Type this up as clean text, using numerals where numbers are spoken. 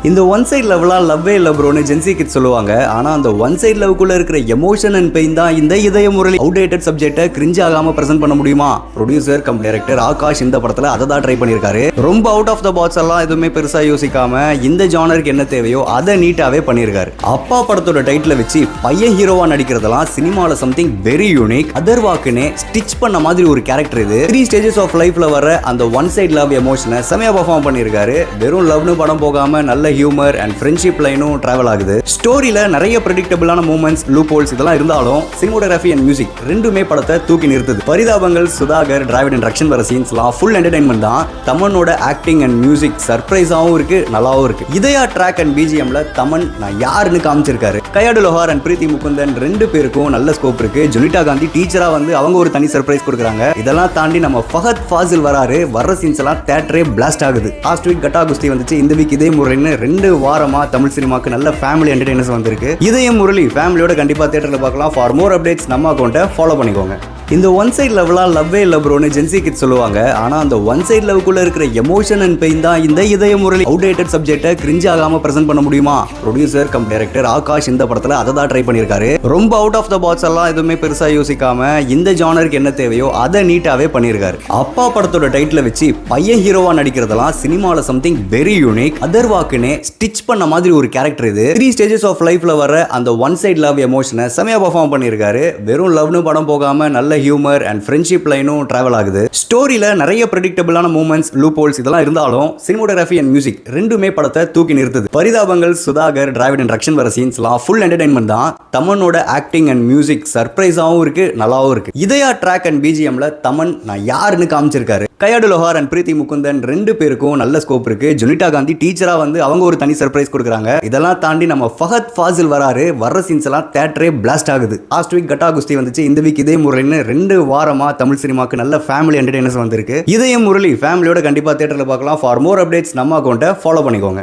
இந்த one side லவ்லாம் லவ்வே இல்ல ப்ரோன்னு gen Z kids சொல்லுவாங்க. ஆனா அந்த ஒன் சைட் லவ்க்குள்ள இருக்கிற எமோஷன் அண்ட் பெயின் தான் இந்த இதய முரளி அவுடேட்டட் சப்ஜெக்ட்டை கிரிஞ்ச் ஆகாம பிரசன்ட் பண்ண முடியுமா? ப்ரொடியூசர் கம் டைரக்டர் ஆகாஷ் இந்த படத்துல அதை தான் ட்ரை பண்ணியிருக்காரு. ரொம்ப அவுட் ஆஃப் த பாக்ஸ் எல்லாம் எதுவுமே பெருசா யோசிக்காம இந்த ஜானருக்கு என்ன தேவையோ அதை நீட்டாவே பண்ணியிருக்காரு. அப்பா படத்தோட டைட்டில் வச்சு பையன் ஹீரோவா நடிக்கிறதெல்லாம் சினிமால சம்திங் வெரி யூனிக். அதர்வாக்குன்னு ஸ்டிச் பண்ண மாதிரி ஒரு கேரக்டர் இது. 3 ஸ்டேஜஸ் ஆஃப் லைஃப்ல வர அந்த ஒன் சைட் லவ் எமோஷனை செமையா பெர்ஃபார்ம் பண்ணியிருக்காரு. வெறும் லவ்னு படம் போகாம நல்ல ஹியூமர் அண்ட் ஃப்ரெண்ட்ஷிப் லைனும் டிராவல் ஆகுது. ஸ்டோரியில நிறைய ப்ரெடிக்டபிளான மூமெண்ட்ஸ், லூப் ஹோல்ஸ் இதெல்லாம் இருந்தாலும் சினிமோகிராஃபி அண்ட் மியூசிக் ரெண்டுமே படத்தை தூக்கி நிறுத்துது. பரிதாபங்கள், சுதாகர், டிராவிட் அண்ட் ரக்ஷன் வர சீன்ஸ்லாம் ஃபுல் என்டர்டைன்மெண்ட் தான். தமனோட ஆக்டிங் அண்ட் மியூசிக் சர்ப்ரைஸாவும் இருக்கு, நல்லாவும் இருக்கு. இதயா ட்ராக் அண்ட் பிஜிஎம்ல தமன் நான் யாருன்னு காமிச்சிருக்காரு. கயாடு லோஹார் அண்ட் பிரீத்தி முகுந்தன் ரெண்டு பேருக்கும் நல்ல ஸ்கோப் இருக்கு. ஜுனிட்டா காந்தி டீச்சரா வந்து அவங்க ஒரு தனி சர்ப்ரைஸ் கொடுக்குறாங்க. இதெல்லாம் தாண்டி நம்ம ஃபஹத் ஃபாசில் வராரு. வர்ற சீன்ஸ் எல்லாம் தியேட்டரே பிளாஸ்ட் ஆகுது. லாஸ்ட் வீக் கட்டா குஸ்தி வந்துச்சு, இந்த வீக் இதே முறைன்னு 2 வாரமா தமிழ் சினிமாக்கு நல்ல ஃபேமிலி என்டர்டெயினர்ஸ் வந்திருக்கு. இதயம் முரளி ஃபேமிலியோட கண்டிப்பா தியேட்டர்ல பார்க்கலாம். ஃபார் மோர் அப்டேட்ஸ் நம்ம அக்கௌண்ட்டை ஃபாலோ பண்ணிக்கோங்க. இந்த ஒன் சைட் லவ்லாம் லவ்வே இல்ல ப்ரோன்னு ஜென்சி கிட்ஸ் சொல்லுவாங்க. ஆனா அந்த ஒன் சைட் லவ்க்குள்ள இருக்கிற எமோஷன் அண்ட் பெயின் தான் இந்த இதய முரளி அவுடேட்டட் சப்ஜெக்ட்டை கிரிஞ்ச் ஆகாம பிரசன்ட் பண்ண முடியுமா? ப்ரொடியூசர் கம் டைரக்டர் ஆகாஷ் இந்த படத்துல அதை தான் ட்ரை பண்ணியிருக்காரு. ரொம்ப அவுட் ஆஃப் த பாக்ஸ் எல்லாம் எதுவுமே பெருசா யோசிக்காம இந்த ஜானருக்கு என்ன தேவையோ அதை நீட்டாவே பண்ணியிருக்காரு. அப்பா படத்தோட டைட்டில் வச்சு பையன் ஹீரோவா நடிக்கிறதெல்லாம் சினிமால சம்திங் வெரி யூனிக். அதர்வாக்குன்னு ஸ்டிச் பண்ண மாதிரி ஒரு கேரக்டர் இது. 3 ஸ்டேஜஸ் ஆஃப் லைஃப்ல வர அந்த ஒன் சைட் லவ் எமோஷனை செமையா பெர்ஃபார்ம் பண்ணியிருக்காரு. வெறும் லவ்னு படம் போகாம நல்ல ஹியூமர் அண்ட் ஃப்ரெண்ட்ஷிப் லைனும் டிராவல் ஆகுது. ஸ்டோரியில நிறைய ப்ரெடிக்டபிளான மூமெண்ட்ஸ், லூப் ஹோல்ஸ் இதெல்லாம் இருந்தாலும் சினிமோகிராஃபி அண்ட் மியூசிக் ரெண்டுமே படத்தை தூக்கி நிறுத்துது. பரிதாபங்கள், சுதாகர், டிராவிட் அண்ட் ரக்ஷன் வர சீன்ஸ்லாம் ஃபுல் என்டர்டைன்மெண்ட் தான். தமனோட ஆக்டிங் அண்ட் மியூசிக் சர்ப்ரைஸாவும் இருக்கு, நல்லாவும் இருக்கு. இதயா ட்ராக் அண்ட் பிஜிஎம்ல தமன் நான் யாருன்னு காமிச்சிருக்காரு. கயாடு லோஹார் அண்ட் பிரீத்தி முகுந்தன் ரெண்டு பேருக்கும் நல்ல ஸ்கோப் இருக்கு. ஜுனிட்டா காந்தி டீச்சரா வந்து அவங்க ஒரு தனி சர்ப்ரைஸ் கொடுக்குறாங்க. இதெல்லாம் தாண்டி நம்ம ஃபஹத் ஃபாசில் வராரு. வர்ற சீன்ஸ் எல்லாம் தியேட்டரே பிளாஸ்ட் ஆகுது. லாஸ்ட் வீக் கட்டா குஸ்தி வந்துச்சு, இந்த வீக் இதே முறைன்னு 2 வாரமா தமிழ் சினிமாக்கு நல்ல ஃபேமிலி என்டர்டெயினர்ஸ் வந்திருக்கு. இதயம் முரளி ஃபேமிலியோட கண்டிப்பா தியேட்டர்ல பார்க்கலாம். ஃபார் மோர் அப்டேட்ஸ் நம்ம அக்கௌண்ட்டை ஃபாலோ பண்ணிக்கோங்க.